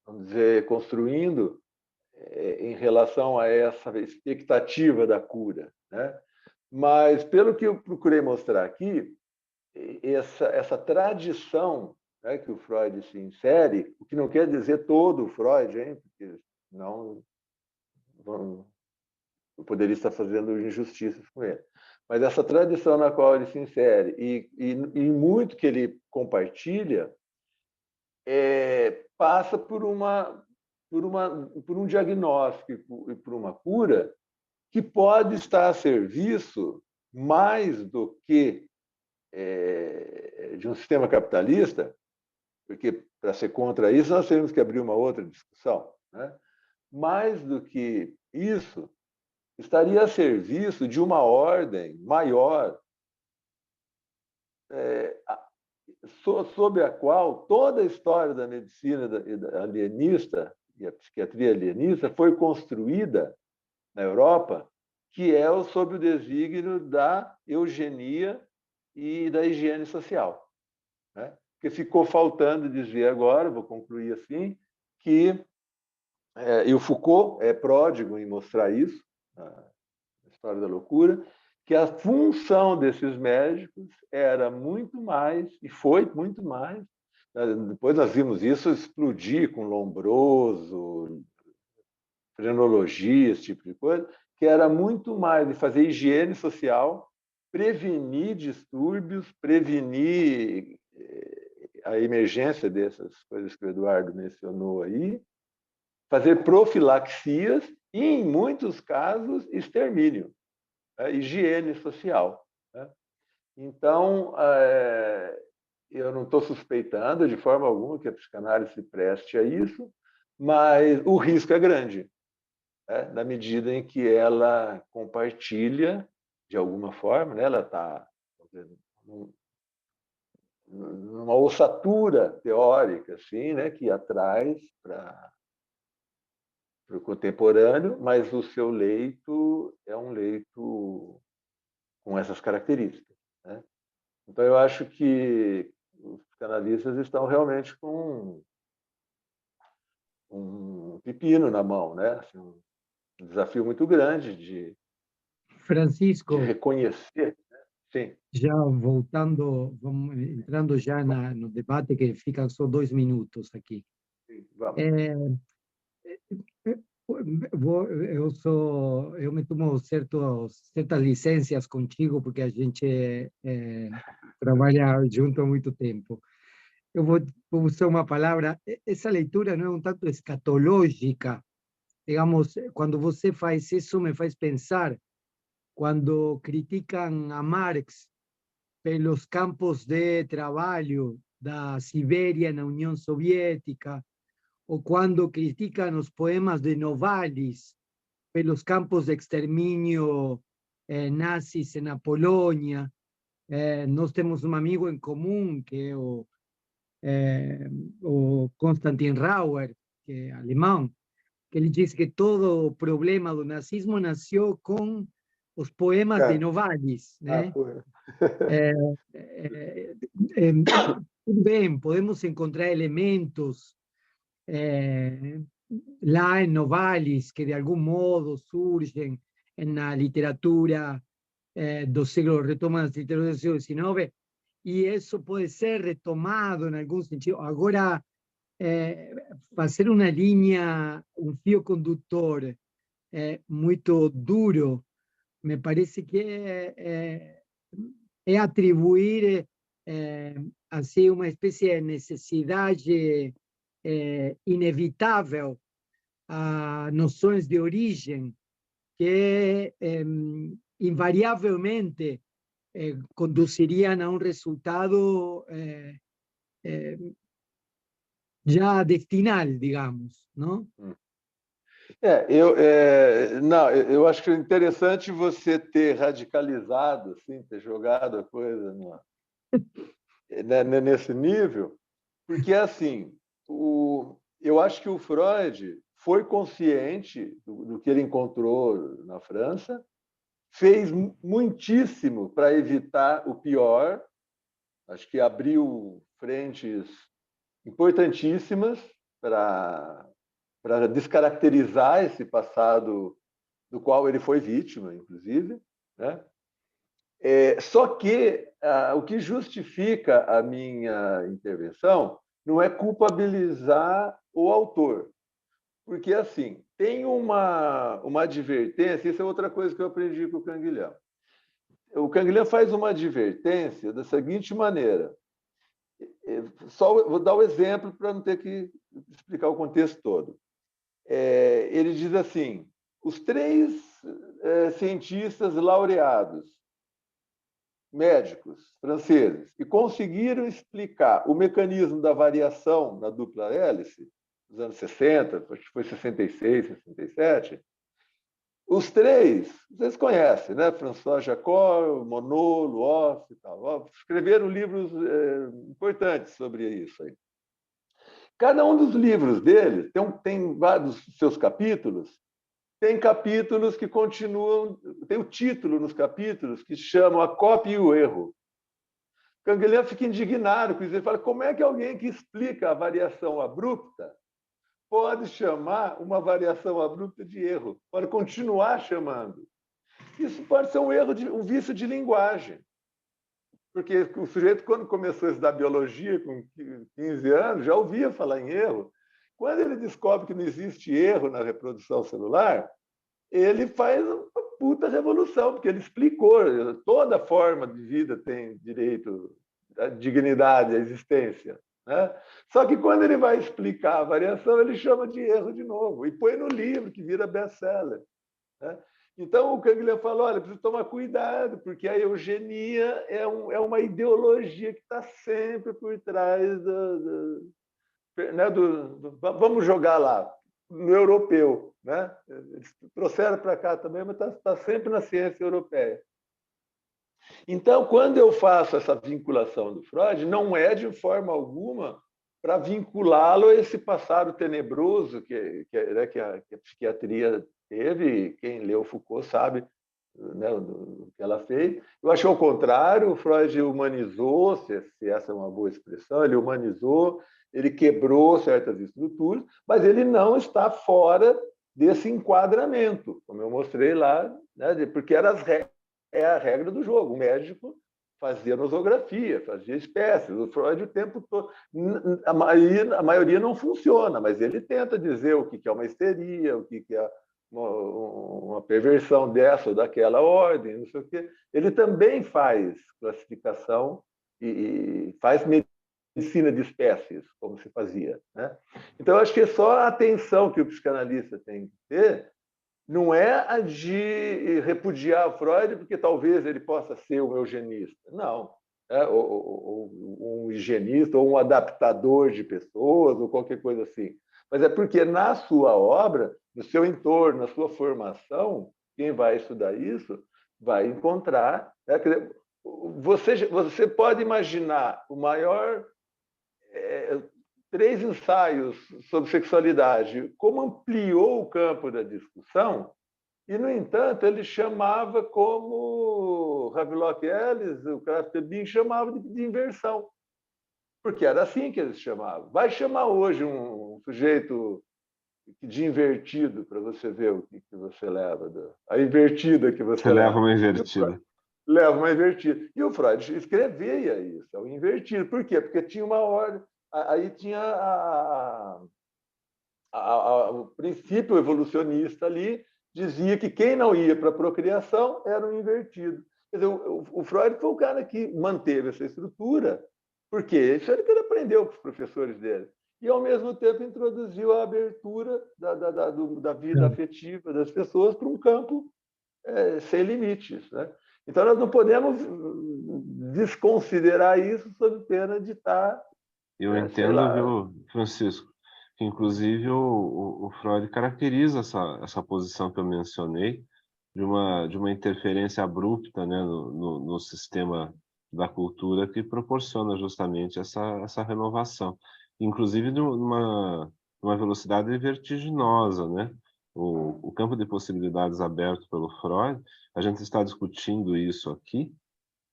[SPEAKER 3] vamos dizer, construindo em relação a essa expectativa da cura, né? Mas, pelo que eu procurei mostrar aqui, essa tradição, né, que o Freud se insere, o que não quer dizer todo o Freud, hein? Porque não eu poderia estar fazendo injustiças com ele. Mas essa tradição na qual ele se insere e muito que ele compartilha passa por um diagnóstico e por uma cura que pode estar a serviço mais do que de um sistema capitalista, porque para ser contra isso nós temos que abrir uma outra discussão, né? Mais do que isso, estaria a serviço de uma ordem maior, sob a qual toda a história da medicina alienista e a psiquiatria alienista foi construída na Europa, que é sob o desígnio da eugenia e da higiene social, né? Porque ficou faltando dizer agora, vou concluir assim, que, e o Foucault é pródigo em mostrar isso, na História da Loucura, que a função desses médicos era muito mais, e foi muito mais, depois nós vimos isso explodir com Lombroso, frenologia, esse tipo de coisa, que era muito mais de fazer higiene social, prevenir distúrbios, prevenir a emergência dessas coisas que o Eduardo mencionou aí, fazer profilaxias e, em muitos casos, extermínio, né? Higiene social, né? Então, eu não estou suspeitando de forma alguma que a psicanálise se preste a isso, mas o risco é grande, né? Na medida em que ela compartilha, de alguma forma, né? Ela está numa ossatura teórica, assim, né? Que atrai para o contemporâneo, mas o seu leito é um leito com essas características, né? Então, eu acho que os psicanalistas estão realmente com um pepino na mão, né? Assim, um desafio muito grande de
[SPEAKER 2] Francisco,
[SPEAKER 3] reconhecer. Sim,
[SPEAKER 2] já voltando, vamos entrando já no debate, que fica só 2 minutos aqui.
[SPEAKER 3] sim, vamos.
[SPEAKER 2] Eu me tomo certas licenças contigo, porque a gente trabalha junto há muito tempo. Eu vou usar uma palavra, essa leitura não é tanto escatológica, digamos, quando você faz isso, me faz pensar, quando criticam a Marx pelos campos de trabalho da Sibéria na União Soviética, ou quando criticam os poemas de Novalis pelos campos de extermínio nazis na Polônia. Nós temos um amigo em comum, que é o Konstantin Rauer, que é alemão, que ele diz que todo o problema do nazismo nasceu com os poemas de Novalis, né? Tudo bem, podemos encontrar elementos lá em Novalis que de algum modo surgem na literatura do século, retoman as literaturas do século XIX, e isso pode ser retomado em algum sentido. Agora, fazer uma linha, um fio condutor muito duro, me parece que é atribuir assim uma espécie de necessidade inevitável a noções de origem que invariavelmente conduziriam a um resultado já destinal, digamos, não?
[SPEAKER 3] Não, eu acho que é interessante você ter radicalizado, assim, ter jogado a coisa nesse nível, porque, assim, eu acho que o Freud foi consciente do que ele encontrou na França, fez muitíssimo para evitar o pior, acho que abriu frentes importantíssimas para descaracterizar esse passado do qual ele foi vítima, inclusive, né? Só que o que justifica a minha intervenção não é culpabilizar o autor, porque, assim, tem uma advertência, isso é outra coisa que eu aprendi com o Canguilhão. O Canguilhão faz uma advertência da seguinte maneira, só vou dar o exemplo para não ter que explicar o contexto todo. Ele diz assim, os 3 cientistas laureados, médicos franceses, que conseguiram explicar o mecanismo da variação na dupla hélice, nos anos 60, acho que foi 66, 67, os 3, vocês conhecem, né? François Jacob, Monod, Luoff e tal, escreveram livros importantes sobre isso aí. Cada um dos livros deles tem vários seus capítulos, tem capítulos que continuam, tem o título nos capítulos que chamam A Cópia e o Erro. Canguilhem fica indignado com isso. Ele fala, como é que alguém que explica a variação abrupta pode chamar uma variação abrupta de erro? Pode continuar chamando. Isso pode ser um erro, um vício de linguagem. Porque o sujeito, quando começou a estudar biologia, com 15 anos, já ouvia falar em erro. Quando ele descobre que não existe erro na reprodução celular, ele faz uma puta revolução, porque ele explicou, toda forma de vida tem direito à dignidade, à existência. Né? Só que quando ele vai explicar a variação, ele chama de erro de novo, e põe no livro, que vira best-seller. Né? Então, o Canguilhem falou, olha, preciso tomar cuidado, porque a eugenia é uma ideologia que está sempre por trás né, vamos jogar lá, no europeu. Né? Eles trouxeram para cá também, mas está sempre na ciência europeia. Então, quando eu faço essa vinculação do Freud, não é de forma alguma para vinculá-lo a esse passado tenebroso que a psiquiatria teve. Quem leu Foucault sabe, né, o que ela fez. Eu acho ao contrário, o Freud humanizou, se essa é uma boa expressão, ele humanizou, ele quebrou certas estruturas, mas ele não está fora desse enquadramento, como eu mostrei lá, né, porque é a regra do jogo. O médico fazia nosografia, fazia espécies. O Freud o tempo todo. A maioria não funciona, mas ele tenta dizer o que é uma histeria, o que é uma perversão dessa ou daquela ordem, não sei o quê. Ele também faz classificação e faz medicina de espécies, como se fazia. Né? Então, eu acho que é só a atenção que o psicanalista tem que ter não é a de repudiar Freud, porque talvez ele possa ser um eugenista. Não. Ou um higienista, ou um adaptador de pessoas, ou qualquer coisa assim. Mas é porque na sua obra, no seu entorno, na sua formação, quem vai estudar isso vai encontrar. Né? Você pode imaginar o maior 3 ensaios sobre sexualidade, como ampliou o campo da discussão, e, no entanto, ele chamava, como Havelock Ellis, o Krafft-Ebing chamava de inversão, porque era assim que eles chamavam. Vai chamar hoje um sujeito de invertido para você ver o que você leva, a invertida que você leva.
[SPEAKER 4] Leva uma invertida.
[SPEAKER 3] Leva uma invertida. E o Freud escrevia isso, é o invertido. Por quê? Porque tinha uma ordem. Aí tinha o princípio evolucionista ali, dizia que quem não ia para a procriação era um invertido. Quer dizer, o Freud foi o cara que manteve essa estrutura, porque isso era o que ele aprendeu com os professores dele. E, ao mesmo tempo, introduziu a abertura da vida afetiva das pessoas para um campo sem limites. Né? Então, nós não podemos desconsiderar isso sob pena de estar...
[SPEAKER 4] Eu entendo, viu, Francisco, que inclusive o Freud caracteriza essa posição que eu mencionei de uma interferência abrupta, né, no sistema da cultura que proporciona justamente essa renovação, inclusive numa velocidade vertiginosa, né? O campo de possibilidades aberto pelo Freud, a gente está discutindo isso aqui,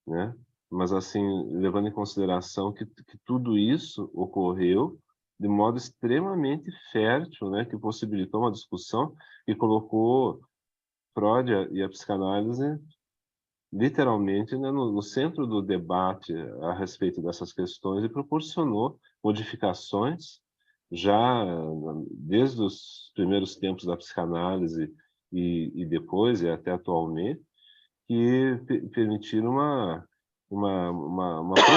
[SPEAKER 4] né? Mas, assim, levando em consideração que tudo isso ocorreu de modo extremamente fértil, né, que possibilitou uma discussão e colocou Freud e a psicanálise literalmente, né, no centro do debate a respeito dessas questões e proporcionou modificações já desde os primeiros tempos da psicanálise e depois e até atualmente, que permitiram uma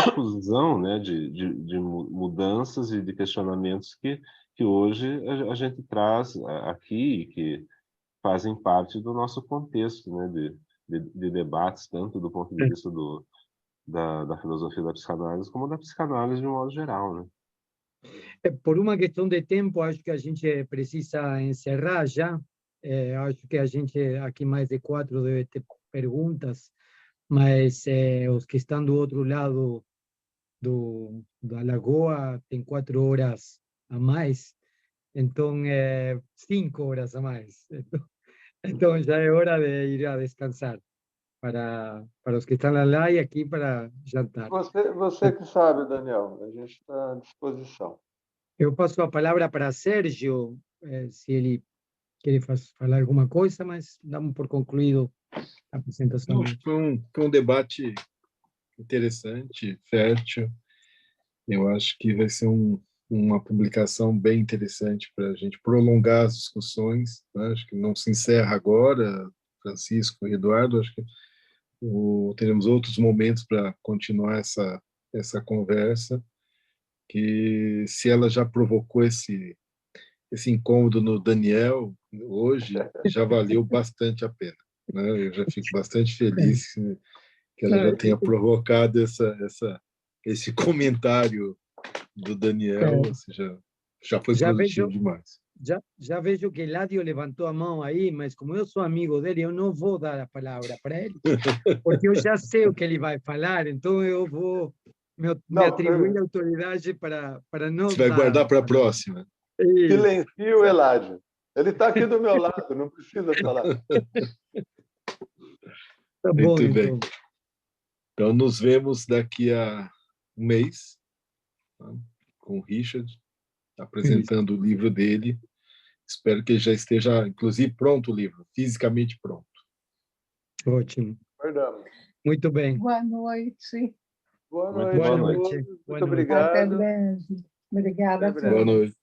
[SPEAKER 4] profusão, né, de mudanças e de questionamentos que hoje a gente traz aqui e que fazem parte do nosso contexto, né, de debates, tanto do ponto de vista da filosofia da psicanálise como da psicanálise de um modo geral. Né?
[SPEAKER 2] Por uma questão de tempo, acho que a gente precisa encerrar já. Acho que a gente, aqui mais de 4, deve ter perguntas, mas os que estão do outro lado da lagoa têm 4 horas a mais, então 5 horas a mais. Então já é hora de ir a descansar. para os que estão lá e aqui para jantar.
[SPEAKER 3] Você que sabe, Daniel, a gente está à disposição.
[SPEAKER 2] Eu passo a palavra para Sérgio, se ele quer falar alguma coisa, mas damos por concluído a apresentação.
[SPEAKER 5] Não, foi um debate interessante, fértil. Eu acho que vai ser uma publicação bem interessante para a gente prolongar as discussões, né? Acho que não se encerra agora, Francisco e Eduardo, acho que teremos outros momentos para continuar essa conversa, que se ela já provocou esse incômodo no Daniel hoje, já valeu bastante a pena, né? Eu já fico bastante feliz que ela já tenha provocado esse comentário do Daniel, ou seja, já foi produtivo demais.
[SPEAKER 2] Já vejo que Eladio levantou a mão aí, mas como eu sou amigo dele, eu não vou dar a palavra para ele, porque eu já sei o que ele vai falar, então eu vou me atribuir a autoridade para não
[SPEAKER 5] Você vai guardar para a próxima.
[SPEAKER 3] Silencie o Eladio. Ele está aqui do meu lado, não precisa falar.
[SPEAKER 2] Tá bom,
[SPEAKER 5] muito bem.
[SPEAKER 2] então.
[SPEAKER 5] Então, nos vemos daqui a um mês, tá? Com o Richard, apresentando o livro dele. Espero que ele já esteja, inclusive, pronto o livro, fisicamente pronto.
[SPEAKER 2] Ótimo.
[SPEAKER 3] Perdão.
[SPEAKER 2] Muito bem.
[SPEAKER 1] Boa noite.
[SPEAKER 3] Boa noite.
[SPEAKER 4] Boa
[SPEAKER 2] noite.
[SPEAKER 3] Muito
[SPEAKER 2] Boa noite.
[SPEAKER 3] obrigado.
[SPEAKER 1] Até breve. Obrigada a
[SPEAKER 3] Até breve.
[SPEAKER 1] todos.
[SPEAKER 5] Boa noite.